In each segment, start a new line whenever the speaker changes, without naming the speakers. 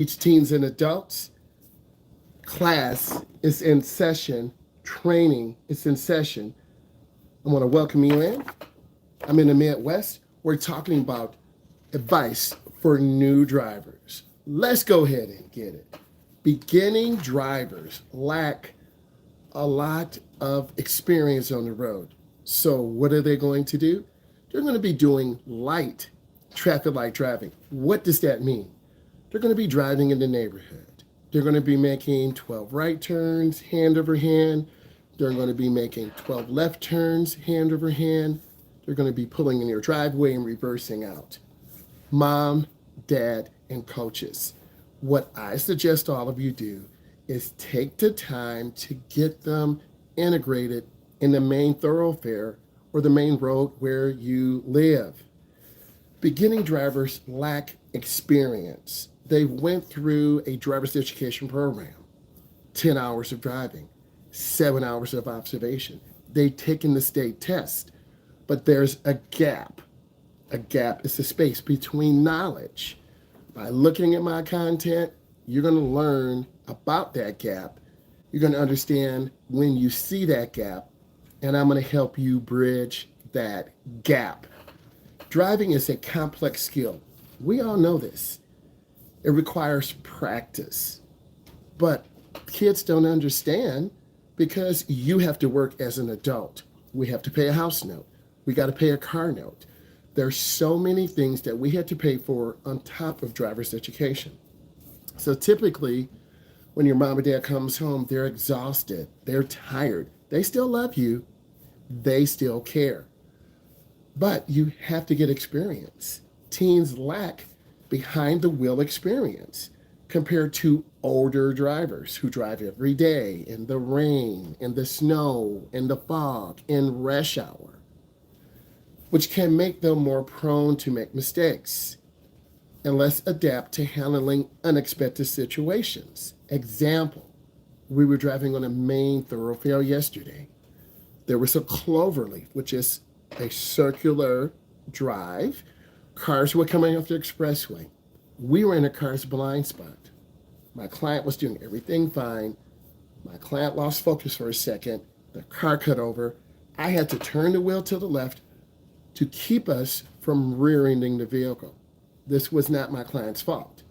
Teach teens and adults. Class is in session. Training is in session. I want to welcome you in. I'm in the Midwest. We're talking about advice for new drivers. Let's go ahead and get it. Beginning drivers lack a lot of experience on the road. So, what are they going to do? They're going to be doing light traffic light driving. What does that mean? They're going to be driving in the neighborhood. They're going to be making 12 right turns, hand over hand. They're going to be making 12 left turns, hand over hand. They're going to be pulling in your driveway and reversing out. Mom, dad, and coaches, what I suggest all of you do is take the time to get them integrated in the main thoroughfare or the main road where you live. Beginning drivers lack experience. They went through a driver's education program, 10 hours of driving, 7 hours of observation. They've taken the state test, but there's a gap. A gap is the space between knowledge. By looking at my content, you're going to learn about that gap. You're going to understand when you see that gap, and I'm going to help you bridge that gap. Driving is a complex skill. We all know this. It requires practice. But kids don't understand because you have to work as an adult. We have to pay a house note. We got to pay a car note. There's so many things that we had to pay for on top of driver's education. So typically, when your mom or dad comes home, they're exhausted, they're tired. They still love you. They still care. But you have to get experience. Teens lack behind the wheel experience compared to older drivers who drive every day in the rain, in the snow, in the fog, in rush hour, which can make them more prone to make mistakes and less adapt to handling unexpected situations. Example, we were driving on a main thoroughfare yesterday. There was a cloverleaf, which is a circular drive. Cars were coming off the expressway. We were in a car's blind spot. My client was doing everything fine. My client lost focus for a second. The car cut over. I had to turn the wheel to the left to keep us from rear-ending the vehicle. This was not my client's fault.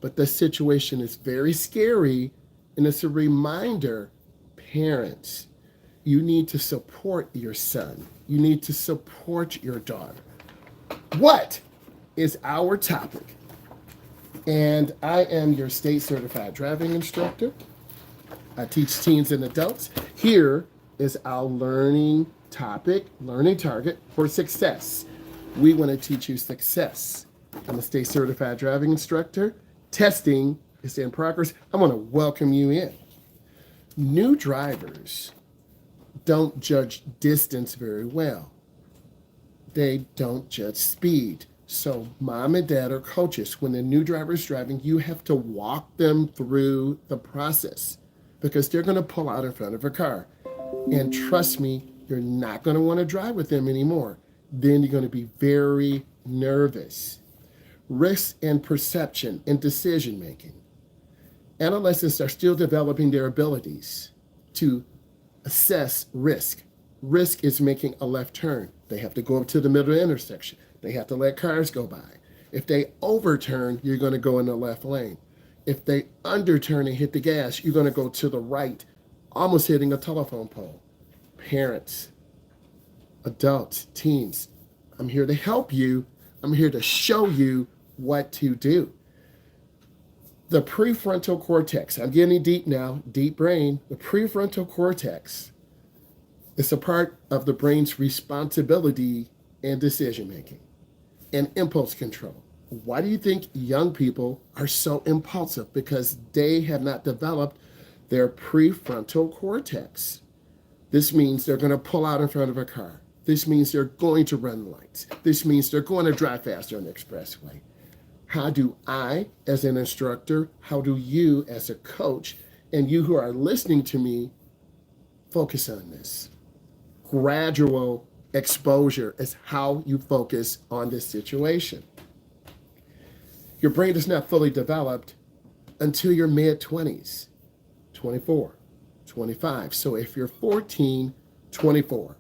But the situation is very scary, and it's a reminder, parents, you need to support your son. You need to support your daughter. What is our topic? And I am your state certified driving instructor. I teach teens and adults. Here is our learning topic, learning target for success. We want to teach you success. I'm a state certified driving instructor. Testing is in progress. I want to welcome you in. New drivers don't judge distance very well. They don't judge speed. So mom and dad are coaches. When the new driver is driving, you have to walk them through the process because they're going to pull out in front of a car. And trust me, you're not going to want to drive with them anymore. Then you're going to be very nervous. Risk and perception and decision making. Adolescents are still developing their abilities to assess risk. Risk is making a left turn. They have to go up to the middle of the intersection. They have to let cars go by. If they overturn, you're going to go in the left lane. If they underturn and hit the gas, you're going to go to the right, almost hitting a telephone pole. Parents, adults, teens, I'm here to help you. I'm here to show you what to do. The prefrontal cortex, I'm getting deep now, deep brain. The prefrontal cortex is a part of the brain's responsibility and decision making and impulse control. Why do you think young people are so impulsive? Because they have not developed their prefrontal cortex. This means they're going to pull out in front of a car. This means they're going to run lights. This means they're going to drive faster on the expressway. How do I, as an instructor, how do you, as a coach, and you who are listening to me, focus on this? Gradual exposure is how you focus on this situation. Your brain is not fully developed until your mid-20s, 24, 25. So if you're 14, 24.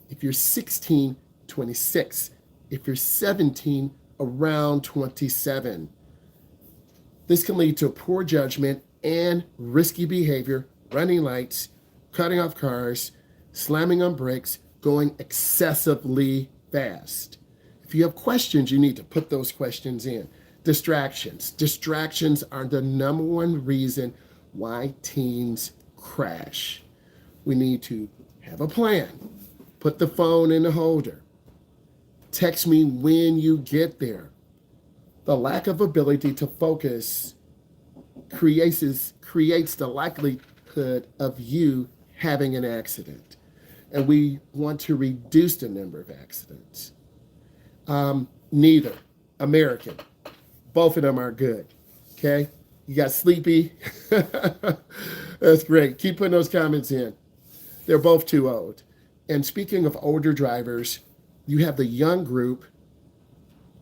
If you're 16, 26. If you're 17, around 27. This can lead to poor judgment and risky behavior, running lights, cutting off cars, slamming on brakes, going excessively fast. If you have questions, you need to put those questions in. Distractions. Distractions are the number one reason why teens crash. We need to have a plan. Put the phone in the holder. Text me when you get there. The lack of ability to focus creates the likelihood of you having an accident. And we want to reduce the number of accidents. Neither. American. Both of them are good. Okay? You got sleepy. That's great. Keep putting those comments in. They're both too old. And speaking of older drivers, you have the young group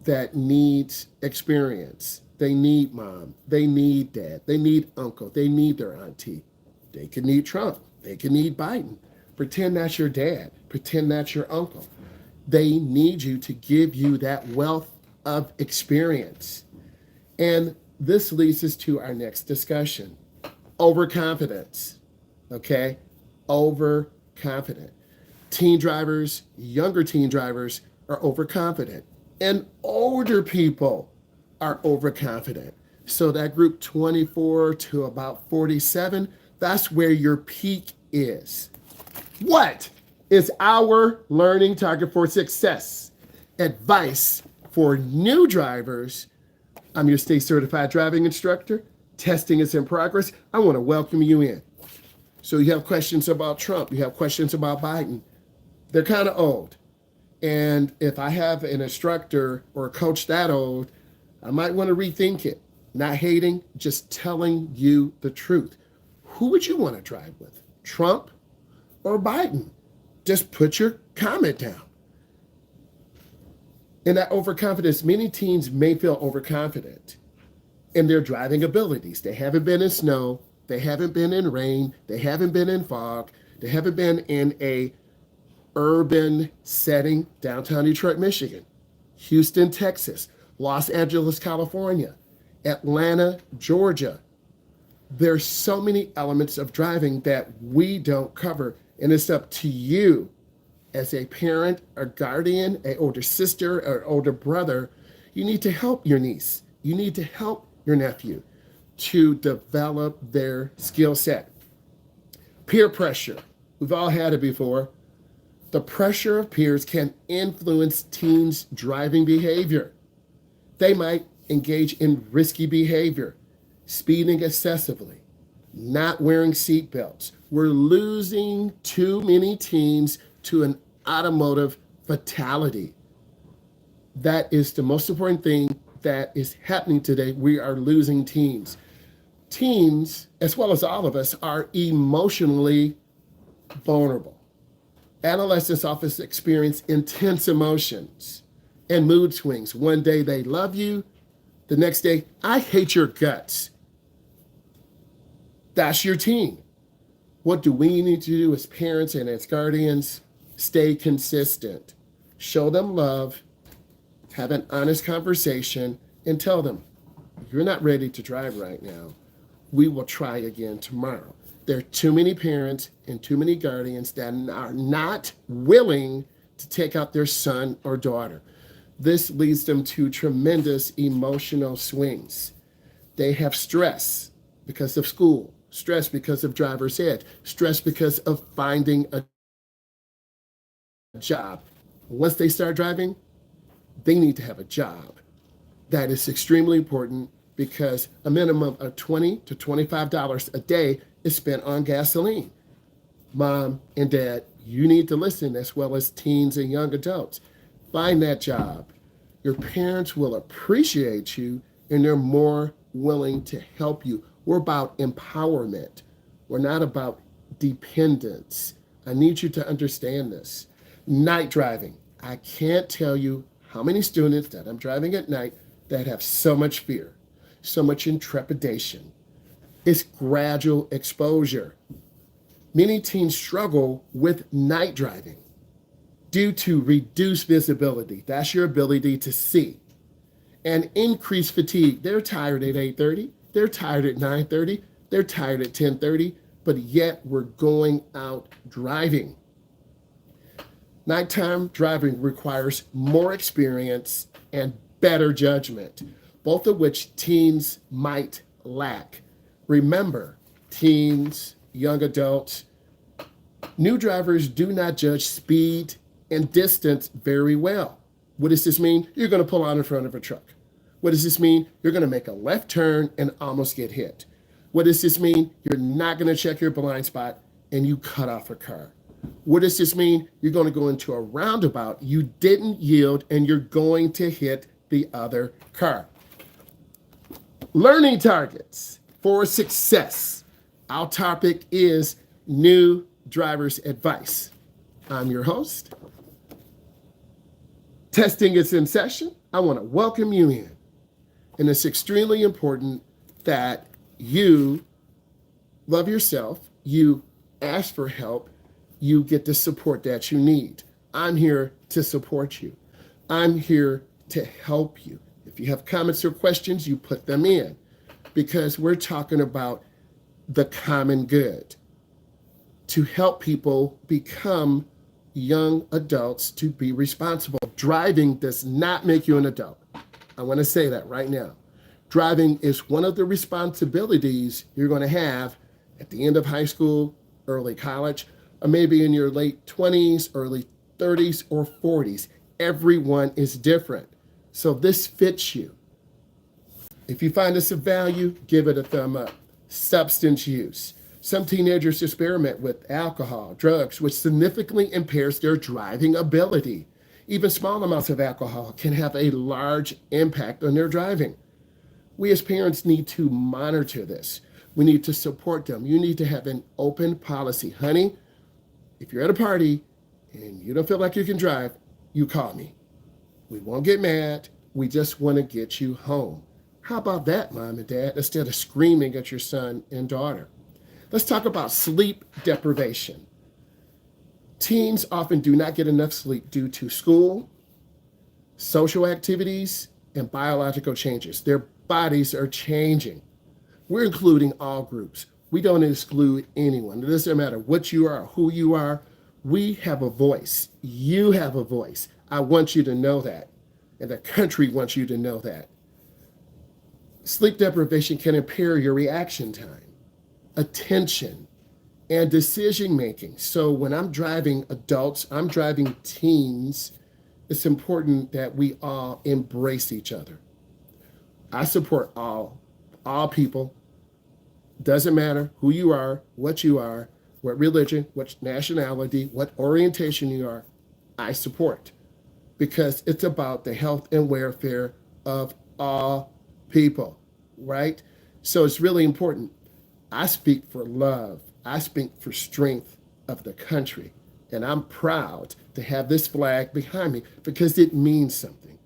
that needs experience. They need mom. They need dad. They need uncle. They need their auntie. They could need Trump. They could need Biden. Pretend that's your dad. Pretend that's your uncle. They need you to give you that wealth of experience. And this leads us to our next discussion. Overconfidence. Okay? Overconfident. Teen drivers, younger teen drivers are overconfident. And older people are overconfident. So that group 24 to about 47, that's where your peak is. What is our learning target for success? Advice for new drivers. I'm your state certified driving instructor. Testing is in progress. I want to welcome you in. So you have questions about Trump. You have questions about Biden. They're kind of old. And if I have an instructor or a coach that old, I might want to rethink it. Not hating, just telling you the truth. Who would you want to drive with? Trump or Biden? Just put your comment down. In that overconfidence, many teens may feel overconfident in their driving abilities. They haven't been in snow. They haven't been in rain. They haven't been in fog. They haven't been in a urban setting, downtown Detroit, Michigan, Houston, Texas, Los Angeles, California, Atlanta, Georgia. There's so many elements of driving that we don't cover, and it's up to you as a parent, a guardian, an older sister, or older brother. You need to help your niece. You need to help your nephew to develop their skill set. Peer pressure. We've all had it before. The pressure of peers can influence teens' driving behavior. They might engage in risky behavior, speeding excessively, not wearing seatbelts. We're losing too many teens to an automotive fatality. That is the most important thing that is happening today. We are losing teens. Teens, as well as all of us, are emotionally vulnerable. Adolescents often experience intense emotions and mood swings. One day they love you, the next day, I hate your guts. That's your teen. What do we need to do as parents and as guardians? Stay consistent. Show them love, have an honest conversation, and tell them, you're not ready to drive right now. We will try again tomorrow. There are too many parents and too many guardians that are not willing to take out their son or daughter. This leads them to tremendous emotional swings. They have stress because of school, stress because of driver's ed, stress because of finding a job. Once they start driving, they need to have a job. That is extremely important because a minimum of $20 to $25 a day is spent on gasoline. Mom and dad, you need to listen, as well as teens and young adults. Find that job. Your parents will appreciate you and they're more willing to help you. We're about empowerment. We're not about dependence. I need you to understand this. Night driving. I can't tell you how many students that I'm driving at night that have so much fear, so much intrepidation. It's gradual exposure. Many teens struggle with night driving due to reduced visibility. That's your ability to see. And increased fatigue. They're tired at 8:30. They're tired at 9:30. They're tired at 10:30. But yet we're going out driving. Nighttime driving requires more experience and better judgment, both of which teens might lack. Remember, teens, young adults, new drivers do not judge speed and distance very well. What does this mean? You're going to pull out in front of a truck. What does this mean? You're going to make a left turn and almost get hit. What does this mean? You're not going to check your blind spot and you cut off a car. What does this mean? You're going to go into a roundabout. You didn't yield and you're going to hit the other car. Learning targets for success. Our topic is new driver's advice. I'm your host. Testing is in session. I want to welcome you in. And it's extremely important that you love yourself, you ask for help, you get the support that you need. I'm here to support you. I'm here to help you. If you have comments or questions, you put them in because we're talking about the common good to help people become young adults to be responsible. Driving does not make you an adult. I want to say that right now. Driving is one of the responsibilities you're going to have at the end of high school, early college, or maybe in your late 20s, early 30s, or 40s. Everyone is different. So this fits you. If you find this of value, give it a thumb up. Substance use. Some teenagers experiment with alcohol, drugs, which significantly impairs their driving ability. Even small amounts of alcohol can have a large impact on their driving. We as parents need to monitor this. We need to support them. You need to have an open policy. Honey, if you're at a party and you don't feel like you can drive, you call me. We won't get mad. We just want to get you home. How about that, mom and dad, instead of screaming at your son and daughter? Let's talk about sleep deprivation. Teens often do not get enough sleep due to school, social activities, and biological changes. Their bodies are changing. We're including all groups. We don't exclude anyone. It doesn't matter what you are, who you are. We have a voice. You have a voice. I want you to know that. And the country wants you to know that. Sleep deprivation can impair your reaction time, attention, and decision making. So when I'm driving adults, I'm driving teens, it's important that we all embrace each other. I support all people. Doesn't matter who you are, what religion, what nationality, what orientation you are, I support. Because it's about the health and welfare of all people, right? So it's really important. I speak for love. I speak for strength of the country. And I'm proud to have this flag behind me because it means something.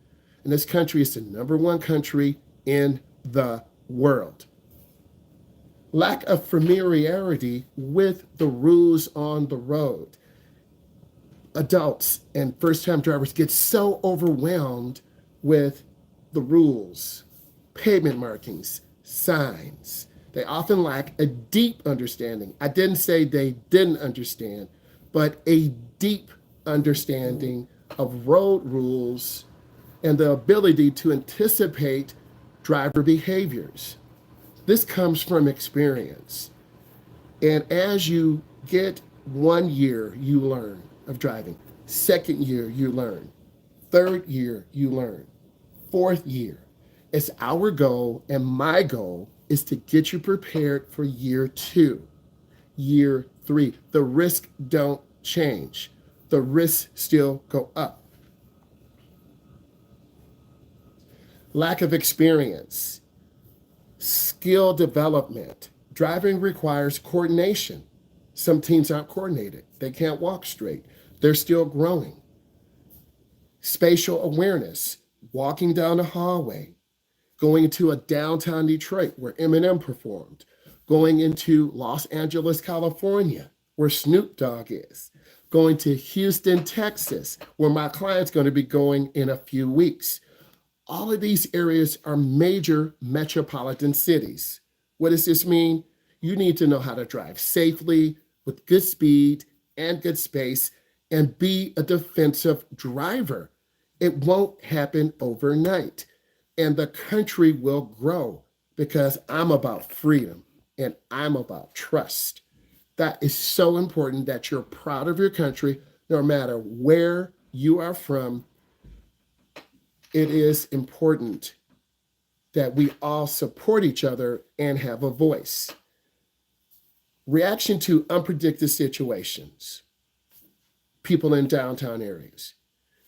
And this country is the #1 country in the world. Lack of familiarity with the rules on the road. Adults and first-time drivers get so overwhelmed with the rules, pavement markings, signs. They often lack a deep understanding. I didn't say they didn't understand, but a deep understanding of road rules and the ability to anticipate driver behaviors. This comes from experience. And as you get 1 year, you learn of driving. 2nd year, you learn. 3rd year, you learn. 4th year. It's our goal, and my goal is to get you prepared for year 2, year 3. The risks don't change. The risks still go up. Lack of experience. Skill development. Driving requires coordination. Some teens aren't coordinated. They can't walk straight. They're still growing. Spatial awareness. Walking down a hallway. Going to a downtown Detroit where Eminem performed. going into Los Angeles, California, where Snoop Dogg is, going to Houston, Texas, where my client's going to be going in a few weeks. All of these areas are major metropolitan cities. What does this mean? You need to know how to drive safely, with good speed and good space, and be a defensive driver. It won't happen overnight. And the country will grow because I'm about freedom and I'm about trust. That is so important that you're proud of your country, no matter where you are from. It is important that we all support each other and have a voice. Reaction to unpredicted situations, people in downtown areas,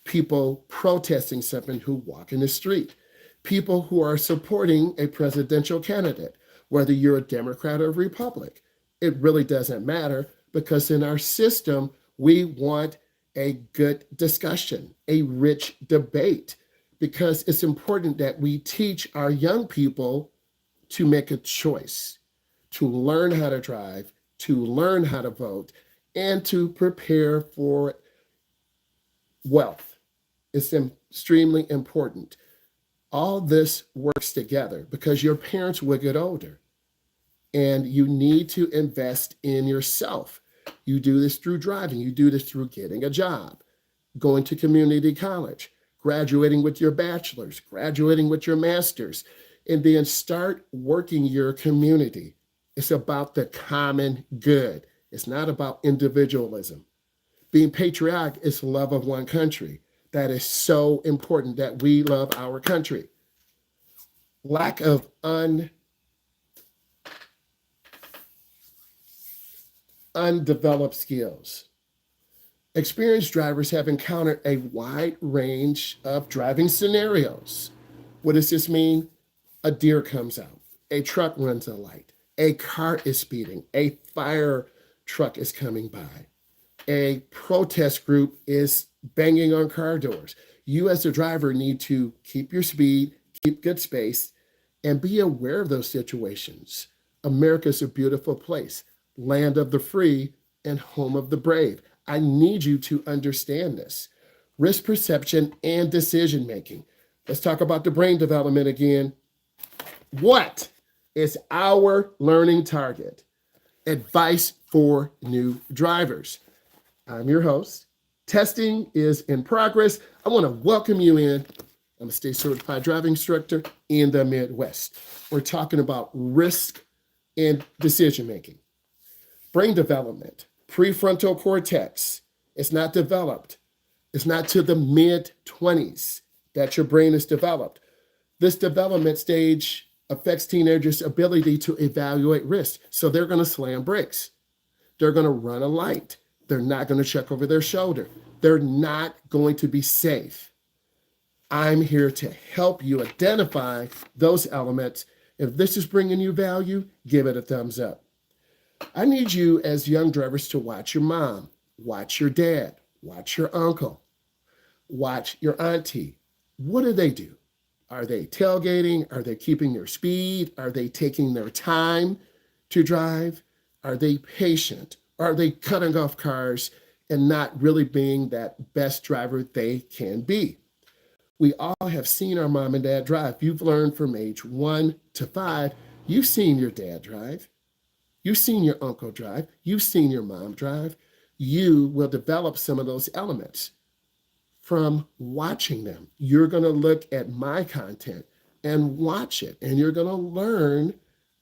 people protesting something who walk in the street, people who are supporting a presidential candidate, whether you're a Democrat or Republican. It really doesn't matter because in our system, we want a good discussion, a rich debate, because it's important that we teach our young people to make a choice, to learn how to drive, to learn how to vote, and to prepare for wealth. It's extremely important. All this works together because your parents will get older and you need to invest in yourself. You do this through driving, you do this through getting a job, going to community college, graduating with your bachelor's, graduating with your master's, and then start working your community. It's about the common good. It's not about individualism. Being patriotic is love of one country. That is so important that we love our country. Lack of undeveloped skills. Experienced drivers have encountered a wide range of driving scenarios. What does this mean? A deer comes out, a truck runs a light, a car is speeding, a fire truck is coming by, a protest group is banging on car doors. You as a driver need to keep your speed, keep good space, and be aware of those situations. America's a beautiful place, land of the free and home of the brave. I need you to understand this. Risk perception and decision making. Let's talk about the brain development again. What is our learning target? Advice for new drivers. I'm your host. Testing is in progress. I want to welcome you in. I'm a state certified driving instructor in the Midwest. We're talking about risk and decision making. Brain development, prefrontal cortex. It's not developed. It's not to the mid-20s that your brain is developed. This development stage affects teenagers' ability to evaluate risk. So they're going to slam brakes. They're going to run a light. They're not going to check over their shoulder. They're not going to be safe. I'm here to help you identify those elements. If this is bringing you value, give it a thumbs up. I need you as young drivers to watch your mom, watch your dad, watch your uncle, watch your auntie. What do they do? Are they tailgating? Are they keeping their speed? Are they taking their time to drive? Are they patient? Are they cutting off cars and not really being that best driver they can be? We all have seen our mom and dad drive. You've learned from age 1 to 5. You've seen your dad drive. You've seen your uncle drive. You've seen your mom drive. You will develop some of those elements from watching them. You're going to look at my content and watch it, and you're going to learn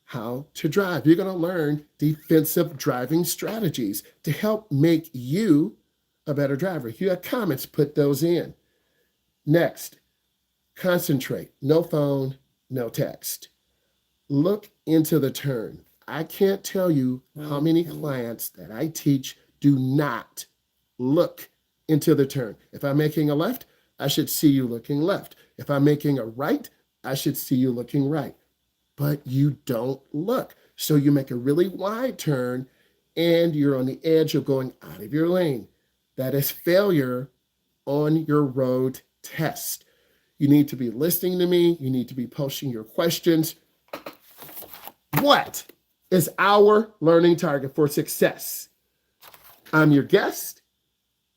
how to drive. You're going to learn defensive driving strategies to help make you a better driver. If you have comments, put those in. Next, concentrate. No phone, no text. Look into the turn. I can't tell you how many clients that I teach do not look into the turn. If I'm making a left, I should see you looking left. If I'm making a right, I should see you looking right. But you don't look. So you make a really wide turn and you're on the edge of going out of your lane. That is failure on your road test. You need to be listening to me. You need to be posting your questions. What is our learning target for success. I'm your guest.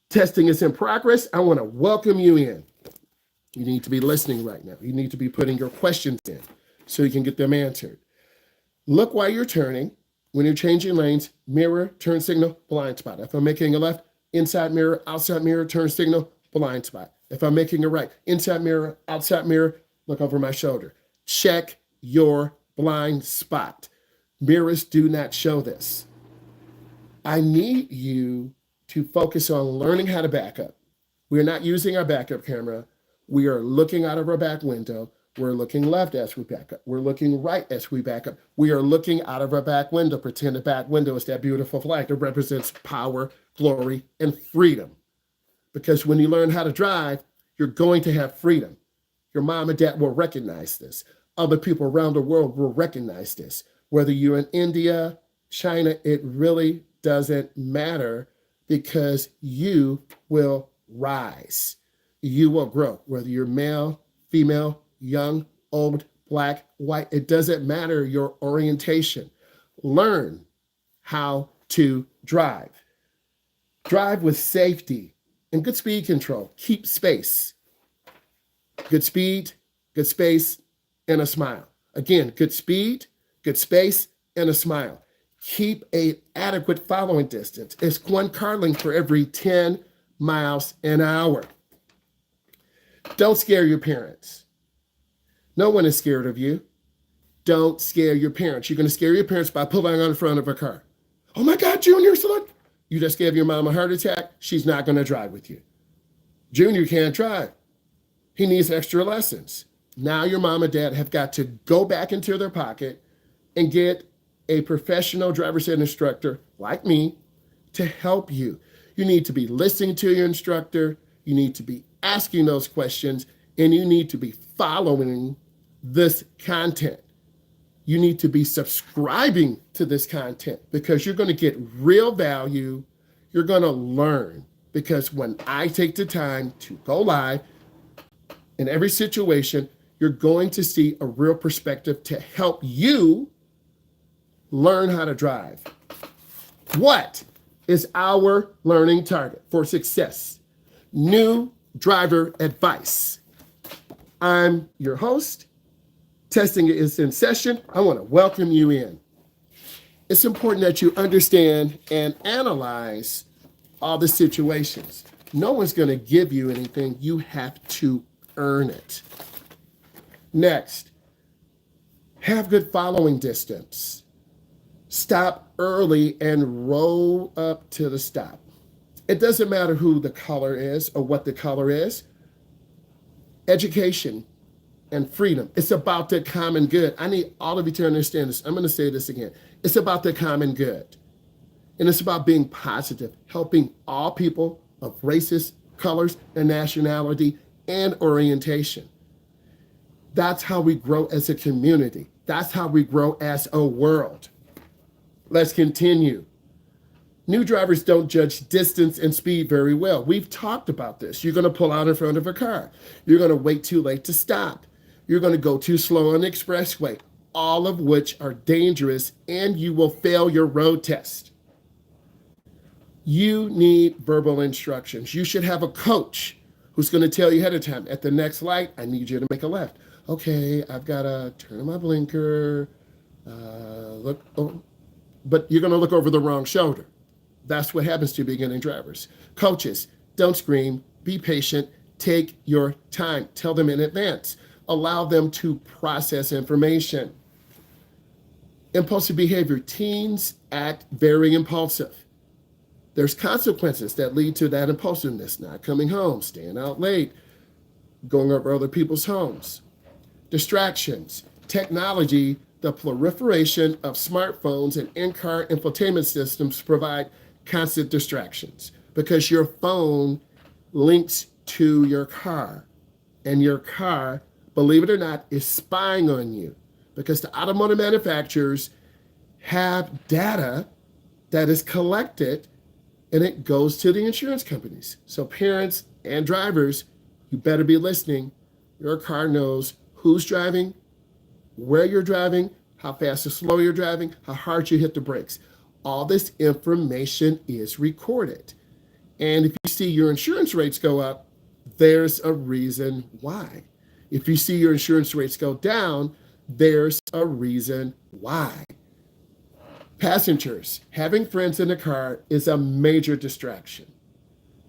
Testing is in progress. I want to welcome you in. You need to be listening right now. You need to be putting your questions in so you can get them answered. Look while you're turning. When you're changing lanes, mirror, turn signal, blind spot. If I'm making a left, inside mirror, outside mirror, turn signal, blind spot. If I'm making a right, inside mirror, outside mirror, look over my shoulder. Check your blind spot. Mirrors do not show this. I need you to focus on learning how to back up. We're not using our backup camera. We are looking out of our back window. We're looking left as we back up. We're looking right as we back up. We are looking out of our back window. Pretend the back window is that beautiful flag that represents power, glory, and freedom. Because when you learn how to drive, you're going to have freedom. Your mom and dad will recognize this. Other people around the world will recognize this. Whether you're in India, China, it really doesn't matter because you will rise. You will grow. Whether you're male, female, young, old, black, white, it doesn't matter your orientation. Learn how to drive. Drive with safety and good speed control. Keep space. Good speed, good space, and a smile. Again, good speed, good space, and a smile. Keep an adequate following distance. It's one car length for every 10 miles an hour. Don't scare your parents. No one is scared of you. Don't scare your parents. You're going to scare your parents by pulling on the front of a car. Oh my God, Junior, look. You just gave your mom a heart attack. She's not going to drive with you. Junior can't drive. He needs extra lessons. Now your mom and dad have got to go back into their pocket and get a professional driver's ed instructor like me to help you. You need to be listening to your instructor. You need to be asking those questions, and you need to be following this content. You need to be subscribing to this content because you're going to get real value. You're going to learn because when I take the time to go live in every situation, you're going to see a real perspective to help you learn how to drive. What is our learning target for success? New driver advice. I'm your host. Testing is in session. I want to welcome you in. It's important that you understand and analyze all the situations. No one's going to give you anything. You have to earn it. Next, have good following distance. Stop early and roll up to the stop. It doesn't matter who the color is or what the color is. Education and freedom. It's about the common good. I need all of you to understand this. I'm going to say this again. It's about the common good. And it's about being positive, helping all people of races, colors, and nationality and orientation. That's how we grow as a community. That's how we grow as a world. Let's continue. New drivers don't judge distance and speed very well. We've talked about this. You're going to pull out in front of a car. You're going to wait too late to stop. You're going to go too slow on the expressway, all of which are dangerous, and you will fail your road test. You need verbal instructions. You should have a coach who's going to tell you ahead of time, at the next light, I need you to make a left. Okay, I've got to turn on my blinker, look, oh, but you're going to look over the wrong shoulder. That's what happens to beginning drivers. Coaches, don't scream, be patient, take your time, tell them in advance, allow them to process information. Impulsive behavior, teens act very impulsive. There's consequences that lead to that impulsiveness, not coming home, staying out late, going over other people's homes. Distractions, technology, the proliferation of smartphones and in-car infotainment systems provide constant distractions because your phone links to your car, and your car, believe it or not, is spying on you because the automotive manufacturers have data that is collected and it goes to the insurance companies. So parents and drivers, you better be listening. Your car knows who's driving, where you're driving, how fast or slow you're driving, how hard you hit the brakes. All this information is recorded. And if you see your insurance rates go up, there's a reason why. If you see your insurance rates go down, there's a reason why. Passengers, having friends in the car is a major distraction.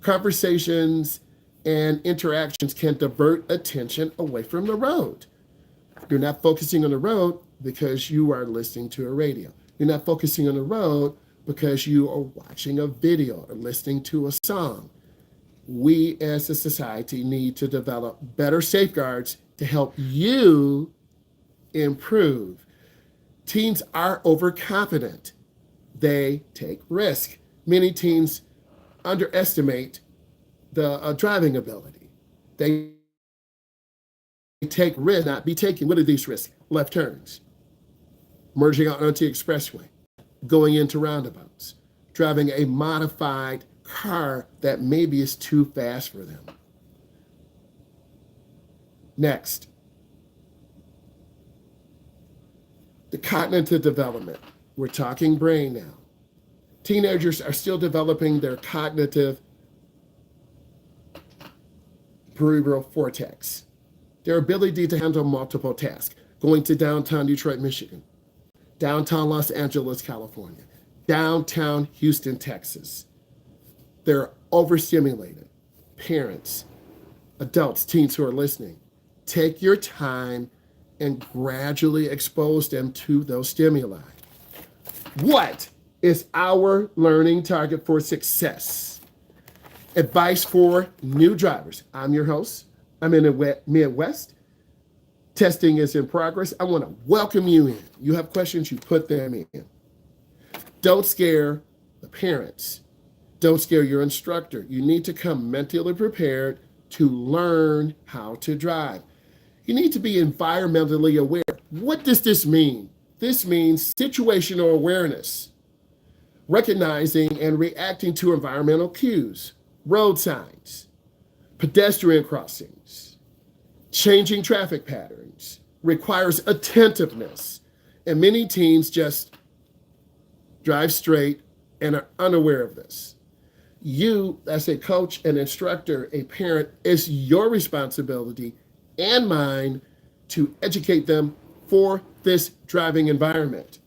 Conversations and interactions can divert attention away from the road. You're not focusing on the road because you are listening to a radio. You're not focusing on the road because you are watching a video or listening to a song. We as a society need to develop better safeguards to help you improve. Teens are overconfident. They take risk. Many teens underestimate the driving ability. They take risks, not be taking. What are these risks? Left turns, merging out onto the expressway, going into roundabouts, driving a modified car that maybe is too fast for them. Next, the cognitive development. We're talking brain now. Teenagers are still developing their cognitive cerebral cortex, their ability to handle multiple tasks, going to downtown Detroit, Michigan, downtown Los Angeles, California, downtown Houston, Texas. They're overstimulated. Parents, adults, teens who are listening, take your time and gradually expose them to those stimuli. What is our learning target for success? Advice for new drivers. I'm your host. I'm in the Midwest. Testing is in progress. I want to welcome you in. You have questions, you put them in. Don't scare the parents. Don't scare your instructor. You need to come mentally prepared to learn how to drive. You need to be environmentally aware. What does this mean? This means situational awareness, recognizing and reacting to environmental cues, road signs, pedestrian crossings, changing traffic patterns, requires attentiveness. And many teens just drive straight and are unaware of this. You, as a coach, an instructor, a parent, it's your responsibility and mine to educate them for this driving environment.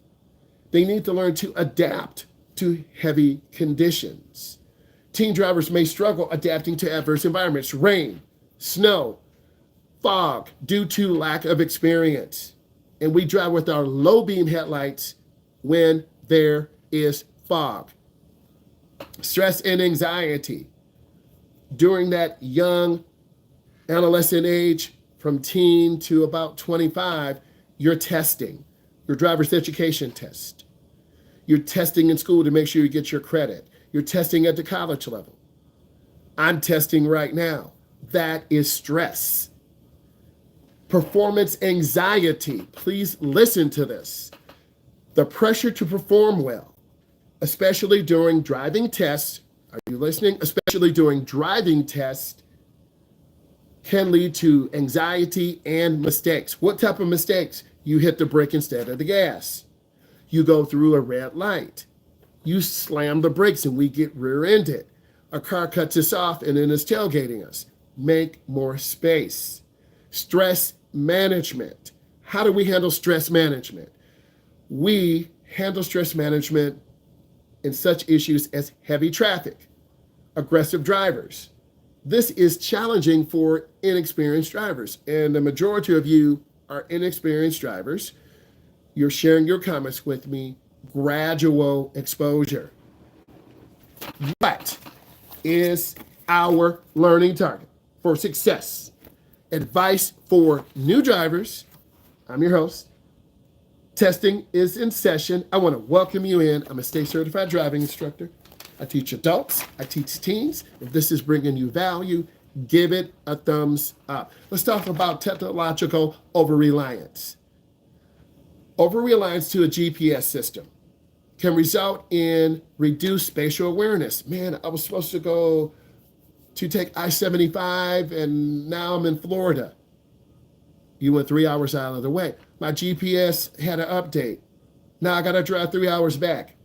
They need to learn to adapt to heavy conditions. Teen drivers may struggle adapting to adverse environments, rain, snow, fog, due to lack of experience. And we drive with our low beam headlights when there is fog. Stress and anxiety. During that young adolescent age, from teen to about 25, you're testing your driver's education test. You're testing in school to make sure you get your credit. You're testing at the college level. I'm testing right now. That is stress. Performance anxiety. Please listen to this. The pressure to perform well, especially during driving tests. Are you listening? Especially during driving tests, can lead to anxiety and mistakes. What type of mistakes? You hit the brake instead of the gas. You go through a red light. You slam the brakes and we get rear-ended. A car cuts us off and then is tailgating us. Make more space. Stress management. How do we handle stress management? We handle stress management in such issues as heavy traffic, aggressive drivers. This is challenging for inexperienced drivers, and the majority of you are inexperienced drivers. You're sharing your comments with me. Gradual exposure. What is our learning target for success? Advice for new drivers. I'm your host. Testing is in session. I want to welcome you in. I'm a state certified driving instructor. I teach adults, I teach teens. If this is bringing you value, give it a thumbs up. Let's talk about technological over-reliance. Over-reliance to a GPS system can result in reduced spatial awareness. Man, I was supposed to go to take I-75 and now I'm in Florida. You went 3 hours out of the way. My GPS had an update. Now I got to drive 3 hours back.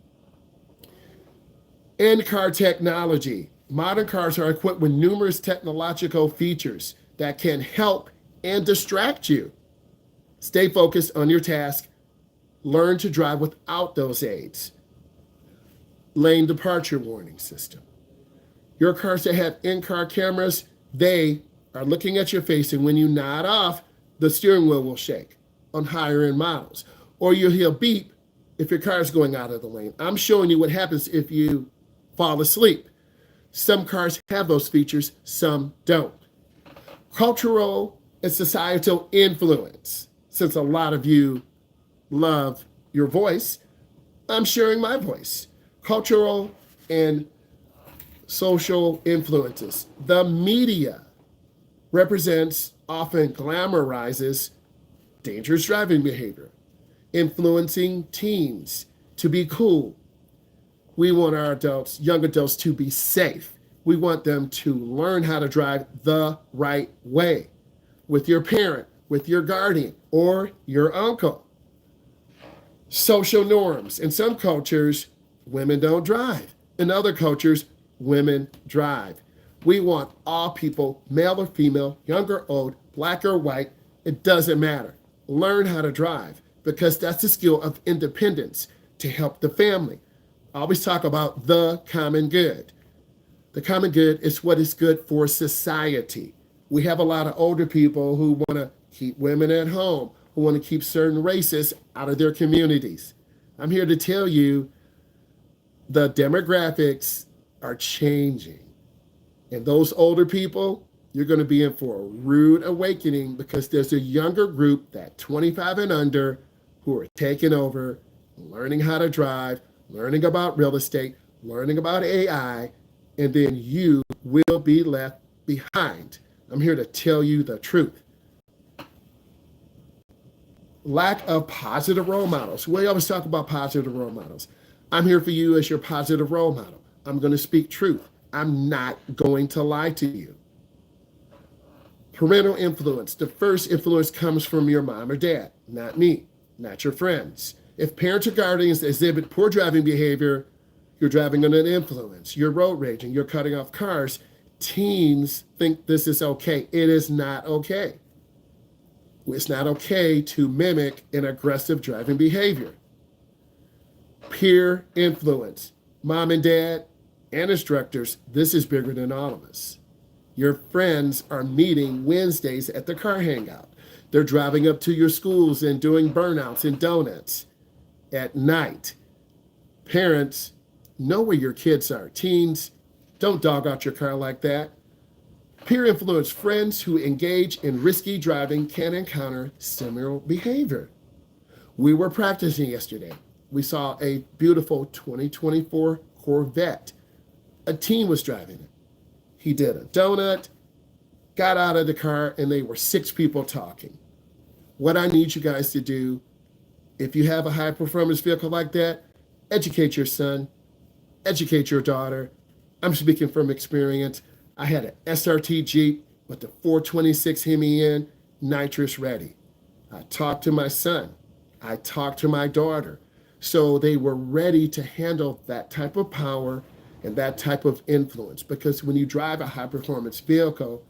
In-car technology. Modern cars are equipped with numerous technological features that can help and distract you. Stay focused on your task. Learn to drive without those aids. Lane departure warning system. Your cars that have in-car cameras, they are looking at your face, and when you nod off, the steering wheel will shake on higher end models. Or you'll hear beep if your car is going out of the lane. I'm showing you what happens if you fall asleep. Some cars have those features, some don't. Cultural and societal influence. Since a lot of you love your voice, I'm sharing my voice. Cultural and social influences. The media often glamorizes dangerous driving behavior, influencing teens to be cool. We want our young adults to be safe. We want them to learn how to drive the right way with your parent, with your guardian, or your uncle. Social norms. In some cultures, women don't drive. In other cultures, women drive. We want all people, male or female, young or old, black or white, it doesn't matter. Learn how to drive because that's the skill of independence to help the family. I always talk about the common good. The common good is what is good for society. We have a lot of older people who want to keep women at home, who want to keep certain races out of their communities. I'm here to tell you the demographics are changing. And those older people, you're going to be in for a rude awakening because there's a younger group, that 25 and under, who are taking over, learning how to drive, learning about real estate, learning about AI, and then you will be left behind. I'm here to tell you the truth. Lack of positive role models. We always talk about positive role models. I'm here for you as your positive role model. I'm going to speak truth. I'm not going to lie to you. Parental influence. The first influence comes from your mom or dad, not me, not your friends. If parents or guardians exhibit poor driving behavior, you're driving under an influence, you're road raging, you're cutting off cars. Teens think this is okay. It is not okay. It's not okay to mimic an aggressive driving behavior. Peer influence. Mom and dad and instructors, this is bigger than all of us. Your friends are meeting Wednesdays at the car hangout. They're driving up to your schools and doing burnouts and donuts at night. Parents, know where your kids are. Teens, don't dog out your car like that. Peer influence. Friends who engage in risky driving can encounter similar behavior. We were practicing yesterday. We saw a beautiful 2024 Corvette. A teen was driving it. He did a donut, got out of the car, and they were 6 people talking. What I need you guys to do, if you have a high performance vehicle like that, educate your son, educate your daughter. I'm speaking from experience. I had an SRT Jeep with the 426 Hemi in, nitrous ready. I talked to my son. I talked to my daughter. So they were ready to handle that type of power and that type of influence. Because when you drive a high performance vehicle,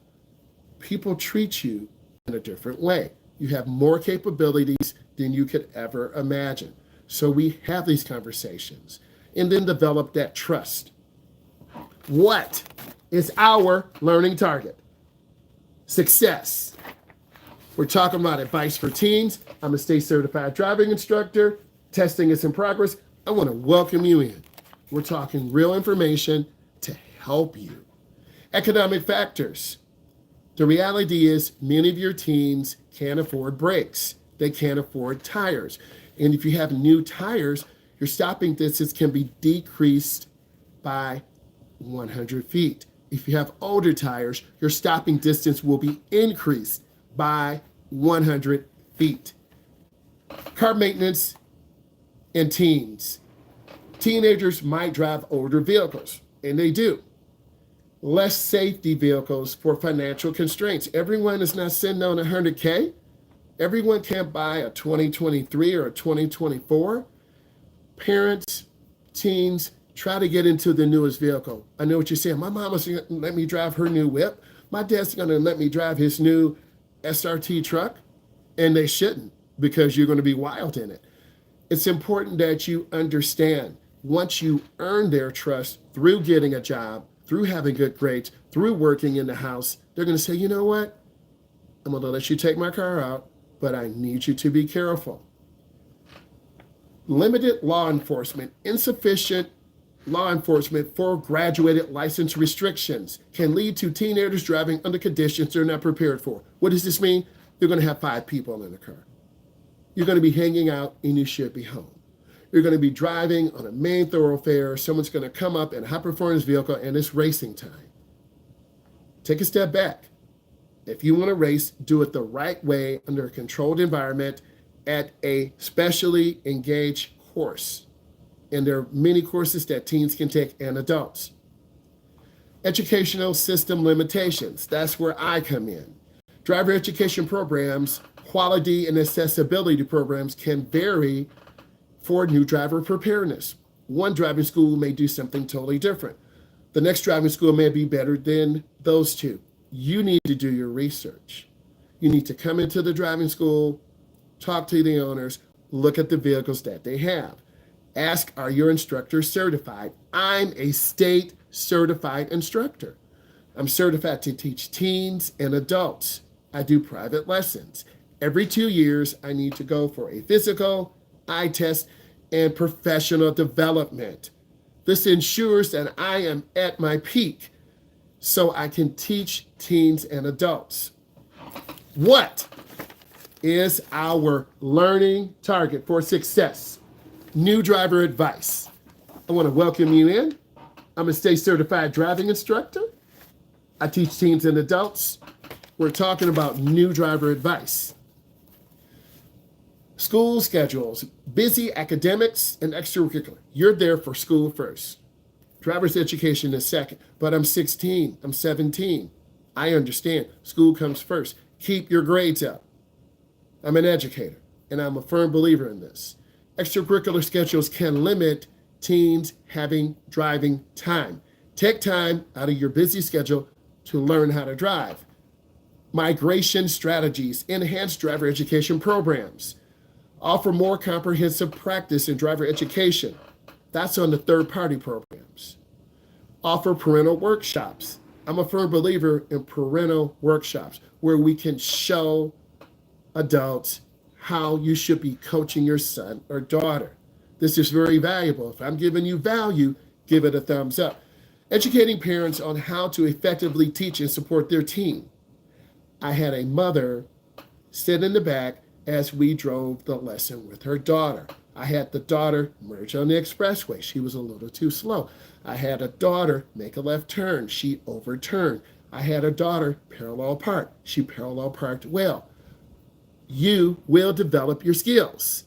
people treat you in a different way. You have more capabilities than you could ever imagine. So we have these conversations and then develop that trust. What is our learning target? Success. We're talking about advice for teens. I'm a state certified driving instructor. Testing is in progress. I want to welcome you in. We're talking real information to help you. Economic factors. The reality is many of your teens can't afford brakes. They can't afford tires. And if you have new tires, your stopping distance can be decreased by 100 feet. If you have older tires, your stopping distance will be increased by 100 feet. Car maintenance and teens. Teenagers might drive older vehicles, and they do. Less safety vehicles for financial constraints. Everyone is not sitting on 100K. Everyone can't buy a 2023 or a 2024. Parents, teens, try to get into the newest vehicle. I know what you're saying. My mama's going to let me drive her new whip. My dad's going to let me drive his new SRT truck. And they shouldn't, because you're going to be wild in it. It's important that you understand, once you earn their trust through getting a job, through having good grades, through working in the house, they're going to say, you know what? I'm going to let you take my car out, but I need you to be careful. Limited law enforcement, insufficient law enforcement for graduated license restrictions can lead to teenagers driving under conditions they're not prepared for. What does this mean? You're going to have 5 people in the car. You're going to be hanging out and you should be home. You're going to be driving on a main thoroughfare. Someone's going to come up in a high-performance vehicle and it's racing time. Take a step back. If you want to race, do it the right way under a controlled environment at a specially engaged course. And there are many courses that teens can take and adults. Educational system limitations. That's where I come in. Driver education programs, quality and accessibility programs can vary for new driver preparedness. One driving school may do something totally different. The next driving school may be better than those two. You need to do your research. You need to come into the driving school, talk to the owners, look at the vehicles that they have. Ask, are your instructors certified? I'm a state certified instructor. I'm certified to teach teens and adults. I do private lessons. Every 2 years, I need to go for a physical, eye test, and professional development. This ensures that I am at my peak so I can teach teens and adults. What is our learning target for success? New driver advice. I want to welcome you in. I'm a state certified driving instructor. I teach teens and adults. We're talking about new driver advice. School schedules, busy academics and extracurricular. You're there for school first. Driver's education is second, but I'm 16, I'm 17. I understand. School comes first. Keep your grades up. I'm an educator, and I'm a firm believer in this. Extracurricular schedules can limit teens having driving time. Take time out of your busy schedule to learn how to drive. Migration strategies, enhanced driver education programs. Offer more comprehensive practice in driver education. That's on the third-party programs. Offer parental workshops. I'm a firm believer in parental workshops where we can show adults how you should be coaching your son or daughter. This is very valuable. If I'm giving you value, give it a thumbs up. Educating parents on how to effectively teach and support their teen. I had a mother sit in the back as we drove the lesson with her daughter. I had the daughter merge on the expressway. She was a little too slow. I had a daughter make a left turn. She overturned. I had a daughter parallel park. She parallel parked well. You will develop your skills.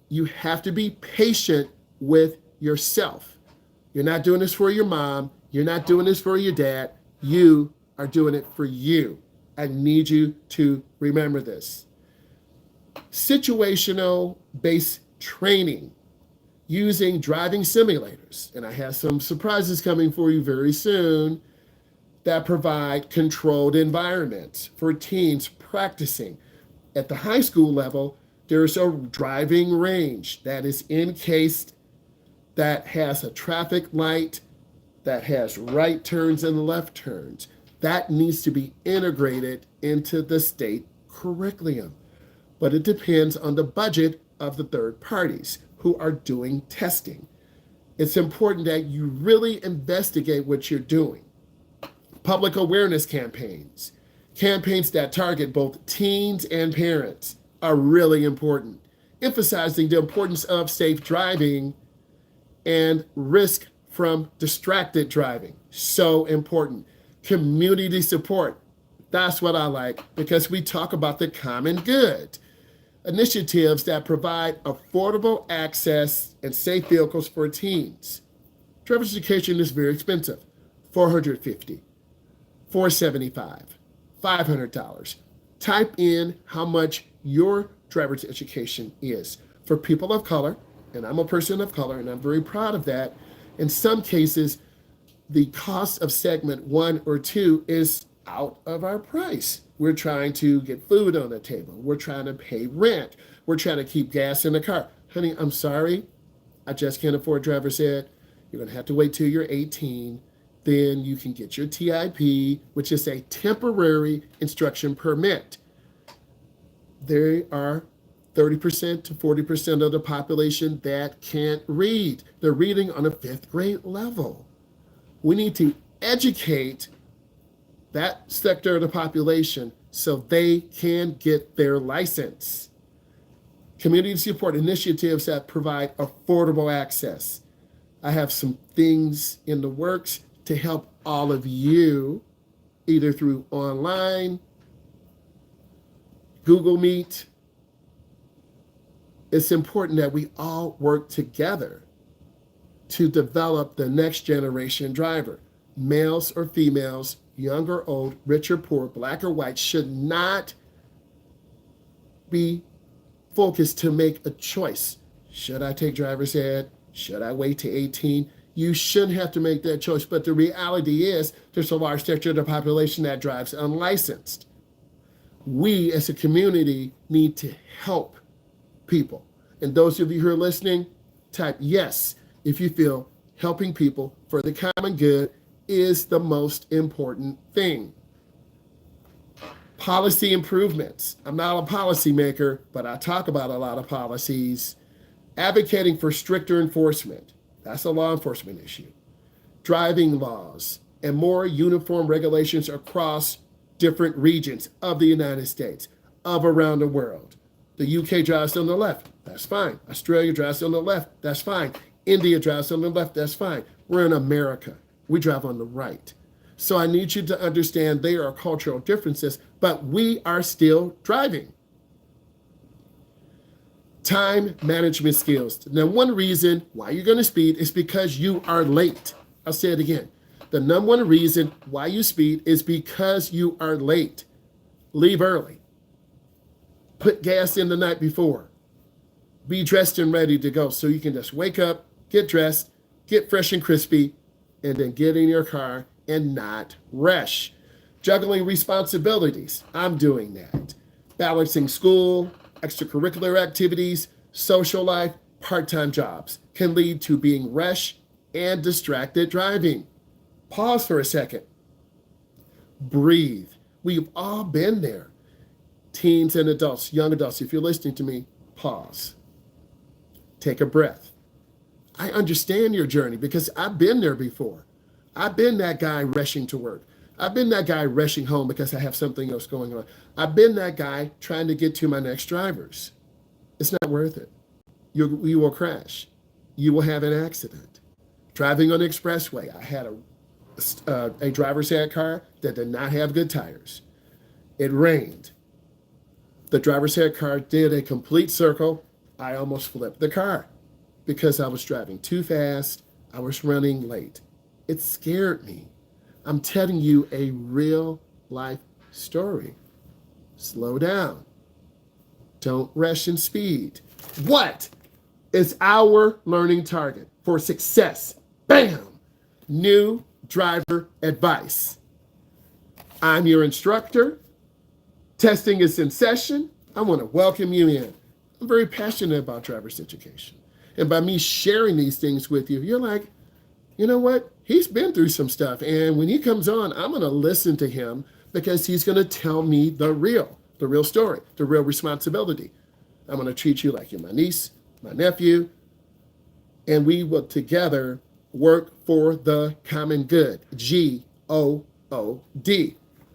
You have to be patient with yourself. You're not doing this for your mom. You're not doing this for your dad. You are doing it for you. I need you to remember this. Situational based training using driving simulators. And I have some surprises coming for you very soon that provide controlled environments for teens practicing. At the high school level, there's a driving range that is encased, that has a traffic light, that has right turns and left turns. That needs to be integrated into the state curriculum. But it depends on the budget of the third parties who are doing testing. It's important that you really investigate what you're doing. Public awareness campaigns, campaigns that target both teens and parents are really important. Emphasizing the importance of safe driving and risk from distracted driving, so important. Community support, that's what I like, because we talk about the common good. Initiatives that provide affordable access and safe vehicles for teens. Driver's education is very expensive. $450, $475, $500. Type in how much your driver's education is. For people of color, and I'm a person of color, and I'm very proud of that, in some cases, the cost of segment 1 or 2 is out of our price. We're trying to get food on the table. We're trying to pay rent. We're trying to keep gas in the car. Honey, I'm sorry. I just can't afford driver's ed. You're going to have to wait till you're 18. Then you can get your TIP, which is a temporary instruction permit. There are 30% to 40% of the population that can't read. They're reading on a 5th grade level. We need to educate that sector of the population so they can get their license. Community support initiatives that provide affordable access. I have some things in the works to help all of you, either through online, Google Meet. It's important that we all work together to develop the next generation driver. Males or females, young or old, rich or poor, black or white, should not be focused to make a choice. Should I take driver's ed? Should I wait to 18? You shouldn't have to make that choice. But the reality is there's a large sector of the population that drives unlicensed. We as a community need to help people. And those of you who are listening, type yes if you feel helping people for the common good is the most important thing. Policy improvements. I'm not a policymaker, but I talk about a lot of policies. Advocating for stricter enforcement. That's a law enforcement issue. Driving laws and more uniform regulations across different regions of the United States, of around the world. The UK drives on the left, that's fine. Australia drives on the left, that's fine. India drives on the left, that's fine. We're in America, we drive on the right. So I need you to understand there are cultural differences, but we are still driving. Time management skills. Now, one reason why you're going to speed is because you are late. I'll say it again. The number one reason why you speed is because you are late. Leave early. Put gas in the night before. Be dressed and ready to go so you can just wake up, get dressed, get fresh and crispy, and then get in your car and not rush. Juggling responsibilities. I'm doing that. Balancing school, extracurricular activities, social life, part-time jobs can lead to being rushed and distracted driving. Pause for a second. Breathe. We've all been there. Teens and adults, young adults, if you're listening to me, pause. Take a breath. I understand your journey because I've been there before. I've been that guy rushing to work. I've been that guy rushing home because I have something else going on. I've been that guy trying to get to my next drivers. It's not worth it. You will crash. You will have an accident. Driving on the expressway, I had a driver's ed car that did not have good tires. It rained. The driver's ed car did a complete circle. I almost flipped the car because I was driving too fast. I was running late. It scared me. I'm telling you a real life story. Slow down. Don't rush and speed. What is our learning target for success? Bam! New driver advice. I'm your instructor. Testing is in session. I want to welcome you in. I'm very passionate about driver's education. And by me sharing these things with you, you're like, you know what? He's been through some stuff. And when he comes on, I'm going to listen to him because he's going to tell me the real story, the real responsibility. I'm going to treat you like you're my niece, my nephew, and we will together work for the common good. G-O-O-D.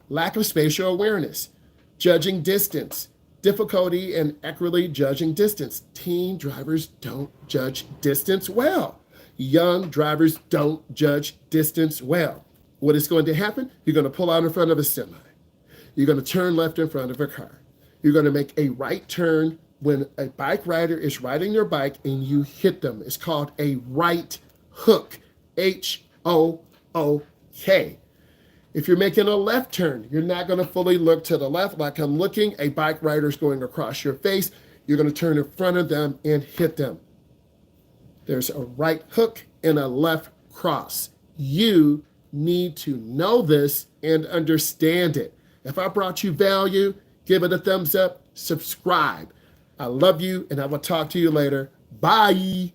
Lack of spatial awareness, judging distance, difficulty in accurately judging distance. Teen drivers don't judge distance well. Young drivers don't judge distance well. What is going to happen? You're going to pull out in front of a semi. You're going to turn left in front of a car. You're going to make a right turn when a bike rider is riding their bike and you hit them. It's called a right hook, H-O-O-K. If you're making a left turn, you're not going to fully look to the left like I'm looking. A bike rider's going across your face. You're going to turn in front of them and hit them. There's a right hook and a left cross. You need to know this and understand it. If I brought you value, give it a thumbs up, subscribe. I love you, and I will talk to you later. Bye.